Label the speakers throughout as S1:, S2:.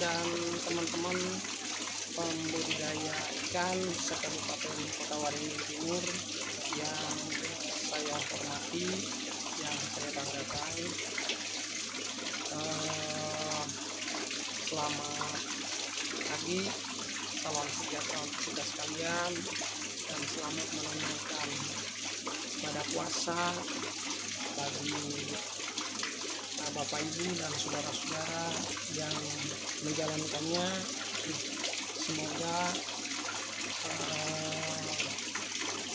S1: dan teman-teman pembudidaya ikan se-Kabupaten Kota Waringin Timur yang saya hormati, yang saya banggakan. Selamat pagi, salam sejahtera untuk kita sekalian, dan selamat menunaikan ibadah puasa bagi Bapak Ibu dan saudara-saudara yang menjalankannya. Semoga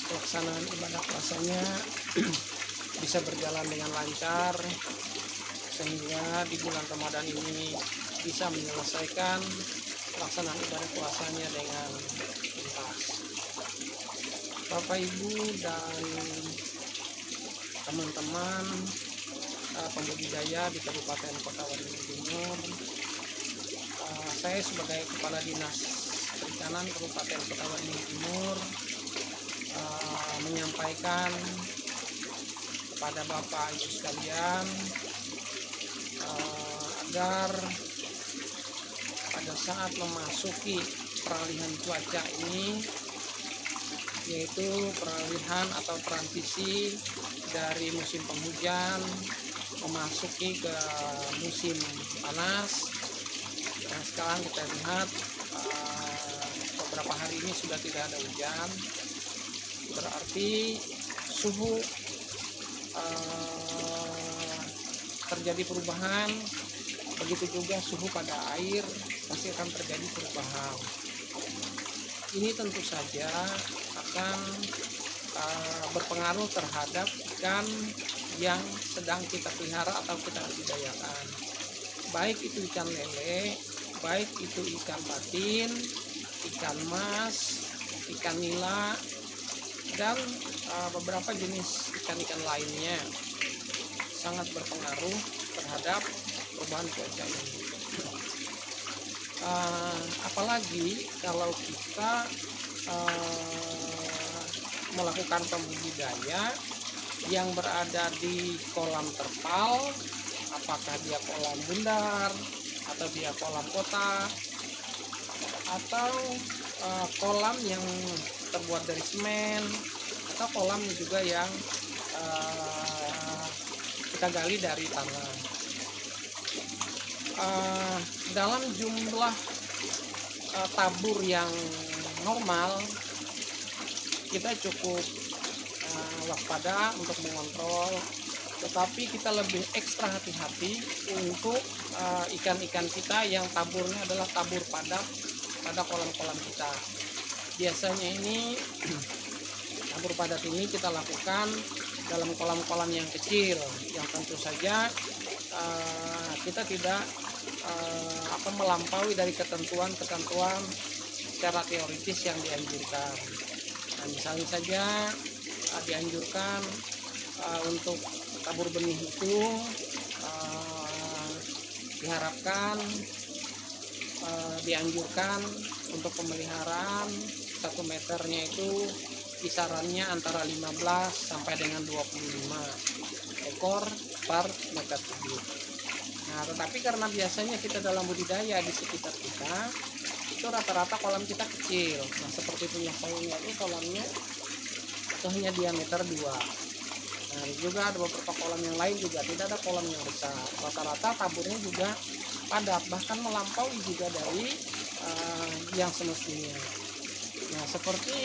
S1: pelaksanaan ibadah puasanya bisa berjalan dengan lancar, sehingga di bulan Ramadan ini bisa menyelesaikan pelaksanaan ibadah puasanya dengan tuntas. Bapak Ibu dan teman-teman pembudidaya di Kabupaten Kota Waringin Timur, saya sebagai Kepala Dinas Perikanan Kabupaten Kota Waringin Timur menyampaikan kepada Bapak Ibu sekalian agar pada saat memasuki peralihan cuaca ini, yaitu peralihan atau transisi dari musim penghujan memasuki ke musim panas. Nah, sekarang kita lihat beberapa hari ini sudah tidak ada hujan, berarti suhu terjadi perubahan. Begitu juga suhu pada air pasti akan terjadi perubahan. Ini tentu saja akan berpengaruh terhadap ikan yang sedang kita pelihara atau kita budidayakan, baik itu ikan lele, baik itu ikan patin, ikan mas, ikan nila, dan beberapa jenis ikan-ikan lainnya. Sangat berpengaruh terhadap perubahan cuaca ini. Apalagi kalau kita melakukan pembudidaya yang berada di kolam terpal, apakah dia kolam bundar atau dia kolam kotak atau kolam yang terbuat dari semen, atau kolam juga yang kita gali dari tanah. Dalam jumlah tabur yang normal, kita cukup waspada untuk mengontrol, tetapi kita lebih ekstra hati-hati untuk ikan-ikan kita yang taburnya adalah tabur padat pada kolam-kolam kita. Biasanya ini tabur padat ini kita lakukan dalam kolam-kolam yang kecil, yang tentu saja kita tidak melampaui dari ketentuan-ketentuan secara teoritis yang dianjurkan. Nah, misalnya saja dianjurkan untuk tabur benih itu diharapkan dianjurkan untuk pemeliharaan 1 meternya itu kisarannya antara 15 sampai dengan 25 ekor per meter kubik. Nah, tetapi karena biasanya kita dalam budidaya di sekitar kita itu rata-rata kolam kita kecil. Nah, seperti punya saya itu kolamnya itu hanya diameter 2. Nah, juga ada beberapa kolam yang lain juga tidak ada kolam yang besar. Rata-rata taburnya juga padat, bahkan melampaui juga dari yang semestinya. Nah, seperti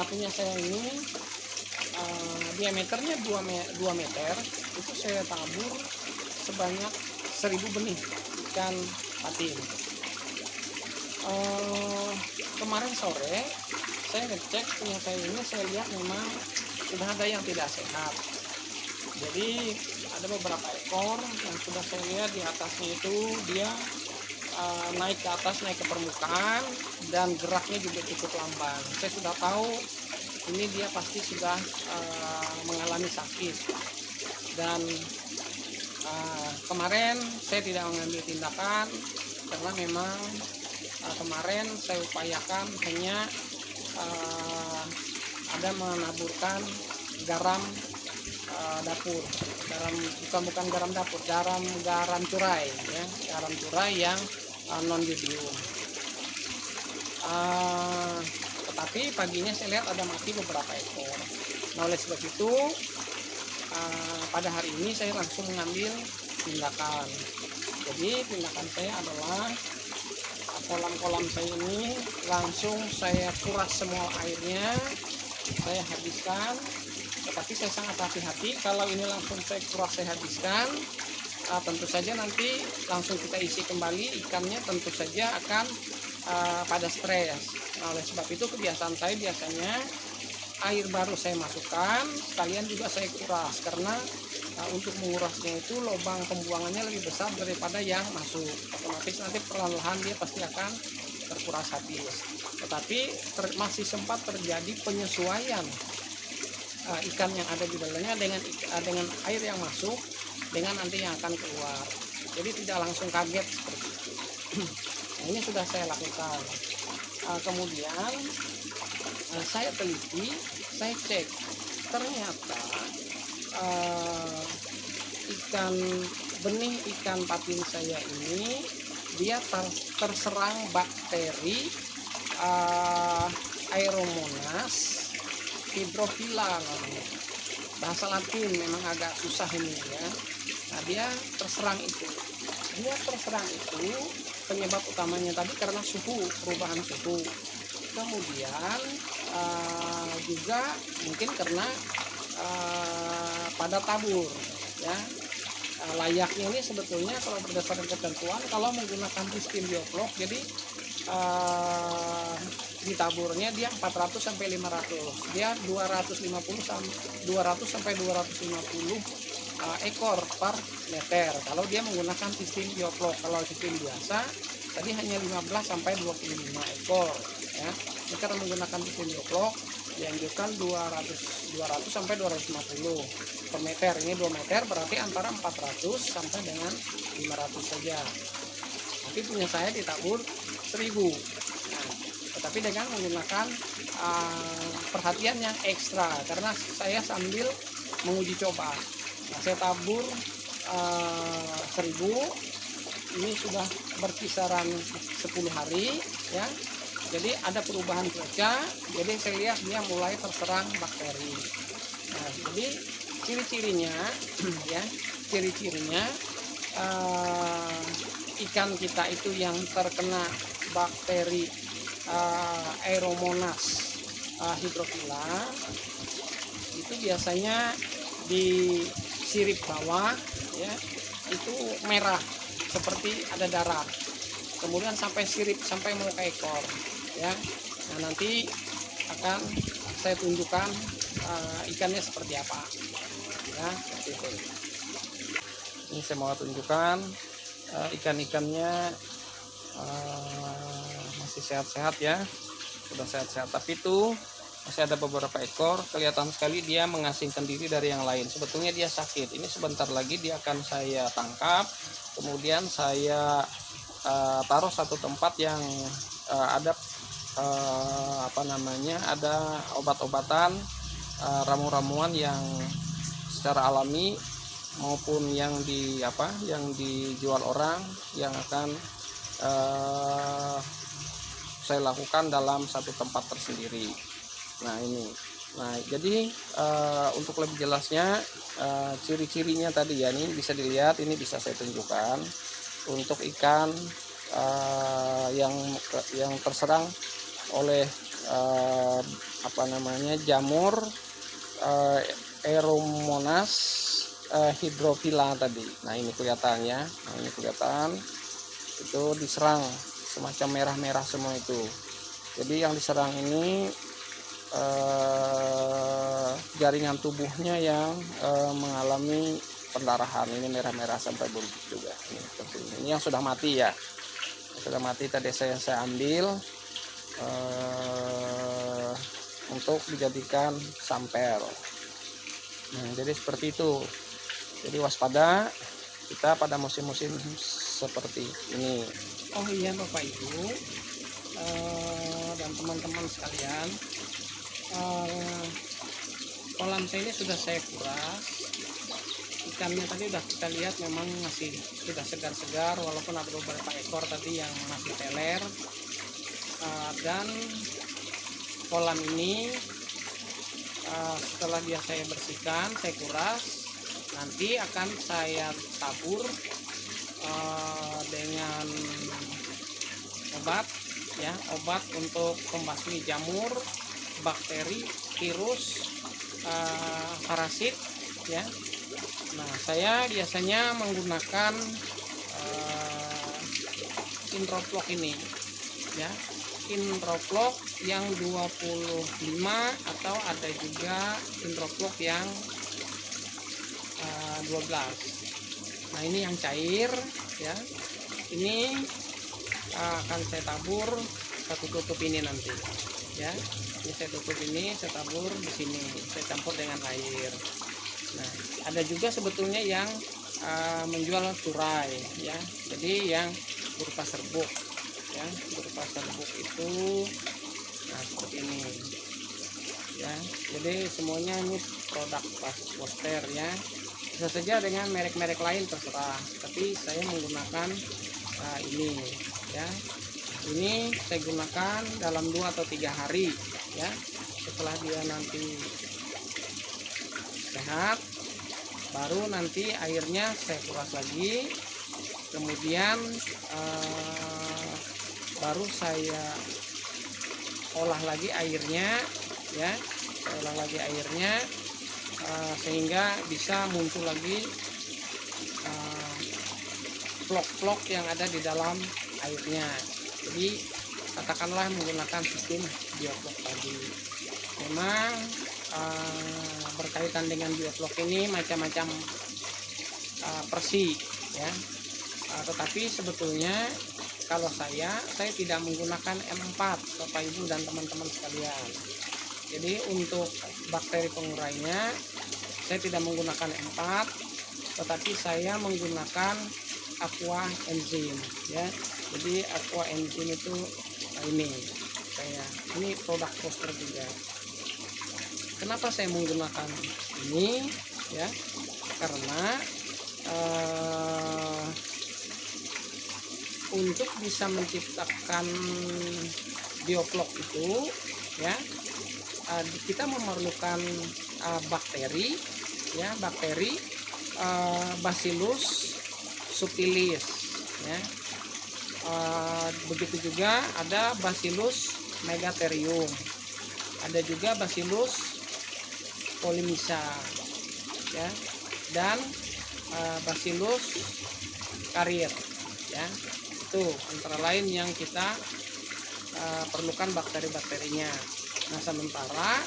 S1: punya saya ini diameternya 2 meter, itu saya tabur sebanyak 1000 benih ikan patin. Kemarin sore saya ngecek punya saya ini, saya lihat memang sudah ada yang tidak sehat. Jadi ada beberapa ekor yang sudah saya lihat di atasnya itu dia naik ke atas, naik ke permukaan, dan geraknya juga cukup lamban. Saya sudah tahu ini dia pasti sudah mengalami sakit. Dan kemarin saya tidak mengambil tindakan karena memang kemarin saya upayakan hanya ada menaburkan garam dapur, bukan garam dapur, garam curai ya, garam curai yang non yodium. Tetapi paginya saya lihat ada mati beberapa ekor. Nah, oleh sebab itu pada hari ini saya langsung mengambil tindakan. Jadi tindakan saya adalah kolam-kolam saya ini langsung saya kuras semua airnya, saya habiskan. Tetapi saya sangat hati-hati, kalau ini langsung saya kuras saya habiskan, tentu saja nanti langsung kita isi kembali ikannya, tentu saja akan pada stres. Nah, oleh sebab itu kebiasaan saya biasanya air baru saya masukkan, sekalian juga saya kuras, karena untuk mengurasnya itu lubang pembuangannya lebih besar daripada yang masuk. Otomatis nanti perlahan-lahan dia pasti akan terkuras habis. Tetapi masih sempat terjadi penyesuaian ikan yang ada di dalamnya dengan air yang masuk dengan nanti yang akan keluar. Jadi tidak langsung kaget seperti itu. Nah, ini sudah saya lakukan. Kemudian saya teliti, saya cek, ternyata benih ikan patin saya ini dia terserang bakteri Aeromonas hydrophila namanya. Bahasa Latin memang agak susah ini ya. Nah, dia terserang itu penyebab utamanya tadi karena perubahan suhu. Kemudian juga mungkin karena pada tabur ya. Layaknya ini sebetulnya kalau berdasarkan ketentuan kalau menggunakan sistem bioplok, jadi di taburnya dia 400 sampai 500, dia 250 sampai 250 ekor per meter kalau dia menggunakan sistem bioplok. Kalau sistem biasa tadi hanya 15 sampai 25 ekor ya. Ini karena menggunakan sistem bioplok dianjurkan 200 sampai 250 per meter. Ini 2 meter berarti antara 400 sampai dengan 500 saja. Tapi punya saya ditabur 1000. Nah, tetapi dengan menggunakan perhatian yang ekstra karena saya sambil menguji coba. Nah, saya tabur 1000, ini sudah berkisaran 10 hari ya. Jadi ada perubahan cuaca, jadi saya lihat dia mulai terserang bakteri. Nah, jadi ciri-cirinya ya, ikan kita itu yang terkena bakteri Aeromonas hydrophila itu biasanya di sirip bawah ya, itu merah seperti ada darah, kemudian sampai sirip sampai muka ekor ya. Nah, nanti akan saya tunjukkan ikannya seperti apa ya, seperti itu. Ini saya mau tunjukkan ikan-ikannya masih sehat-sehat ya, sudah sehat-sehat, tapi itu masih ada beberapa ekor kelihatan sekali dia mengasingkan diri dari yang lain. Sebetulnya dia sakit. Ini sebentar lagi dia akan saya tangkap, kemudian saya taruh satu tempat yang ada ada obat-obatan, ramu-ramuan yang secara alami maupun yang dijual orang yang akan saya lakukan dalam satu tempat tersendiri. Nah, ini. Nah, jadi untuk lebih jelasnya ciri-cirinya tadi ya, ini bisa dilihat, ini bisa saya tunjukkan untuk ikan yang terserang oleh jamur Aeromonas hydrophila tadi. Nah, ini kelihatannya. Nah, ini kelihatan itu diserang semacam merah-merah semua itu. Jadi yang diserang ini jaringan tubuhnya yang mengalami pendarahan. Ini merah-merah sampai buntut juga. Ini yang sudah mati ya. Sudah mati tadi saya ambil untuk dijadikan sampel. Nah, jadi seperti itu. Jadi waspada kita pada musim-musim seperti ini. Oh iya Bapak Ibu dan teman-teman sekalian, kolam saya ini sudah saya kuras. Ikannya tadi udah kita lihat memang masih sudah segar-segar, walaupun ada beberapa ekor tadi yang masih teler. Dan kolam ini setelah dia saya bersihkan, saya kuras, nanti akan saya tabur dengan obat, ya, obat untuk membasmi jamur, bakteri, virus, parasit, ya. Nah, saya biasanya menggunakan Introflock ini, ya, Introflock yang 25 atau ada juga Introflock yang 12. Nah, ini yang cair, ya. Ini akan saya tabur, saya tutup ini nanti, ya. Ini saya tutup ini, saya tabur di sini, saya campur dengan air. Nah, ada juga sebetulnya yang menjual curai, ya. Jadi yang berupa serbuk, ya, berupa serbuk itu, nah seperti ini, ya. Jadi semuanya ini produk Foster, ya. Bisa saja dengan merek-merek lain terserah, tapi saya menggunakan ini, ya. Ini saya gunakan dalam 2 atau 3 hari, ya. Setelah dia nanti sehat, baru nanti airnya saya kuras lagi, kemudian baru saya olah lagi airnya, ya. Saya olah lagi airnya sehingga bisa muncul lagi vlog-vlog yang ada di dalam airnya. Jadi katakanlah menggunakan sistem biovlog tadi. Memang berkaitan dengan biovlog ini macam-macam versi, ya. Tetapi sebetulnya kalau saya tidak menggunakan M4, Bapak Ibu dan teman-teman sekalian. Jadi untuk bakteri pengurainya saya tidak menggunakan M4, tetapi saya menggunakan aqua enzim, ya. Jadi aqua enzim itu ini produk Foster juga. Kenapa saya menggunakan ini, ya? Karena untuk bisa menciptakan biovlog itu, ya, kita memerlukan bakteri, ya, bakteri Bacillus subtilis, ya. Begitu juga ada Bacillus megatherium, ada juga Bacillus polymyxa, ya, dan Bacillus carrier, ya. Itu antara lain yang kita perlukan bakteri-bakterinya. Nah, sementara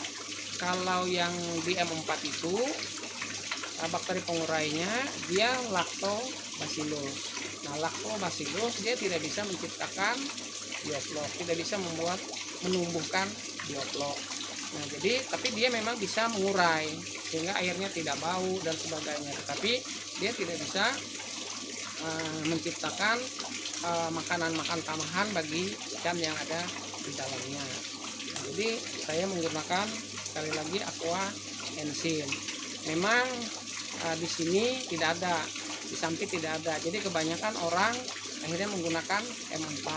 S1: kalau yang di M4 itu bakteri pengurainya dia lactobacillus. Nah, lactobacillus dia tidak bisa menciptakan biovlog, tidak bisa menumbuhkan biovlog. Nah, jadi tapi dia memang bisa mengurai sehingga airnya tidak bau dan sebagainya. Tetapi dia tidak bisa menciptakan makanan-makanan tambahan bagi ikan yang ada di dalamnya. Nah, jadi saya menggunakan sekali lagi aqua enzim. Memang di sini tidak ada, di samping tidak ada. Jadi kebanyakan orang akhirnya menggunakan M4.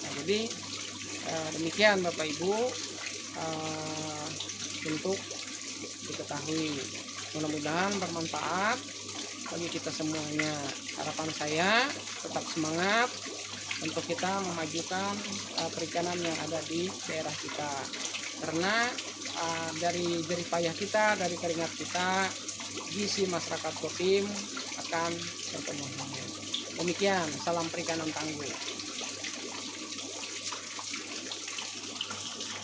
S1: Nah, jadi demikian Bapak Ibu untuk diketahui. Mudah-mudahan bermanfaat bagi kita semuanya. Harapan saya tetap semangat untuk kita memajukan perikanan yang ada di daerah kita. Karena dari jerih payah kita, dari keringat kita, gizi masyarakat Kotim akan berpenuh. Demikian, salam perikanan tangguh.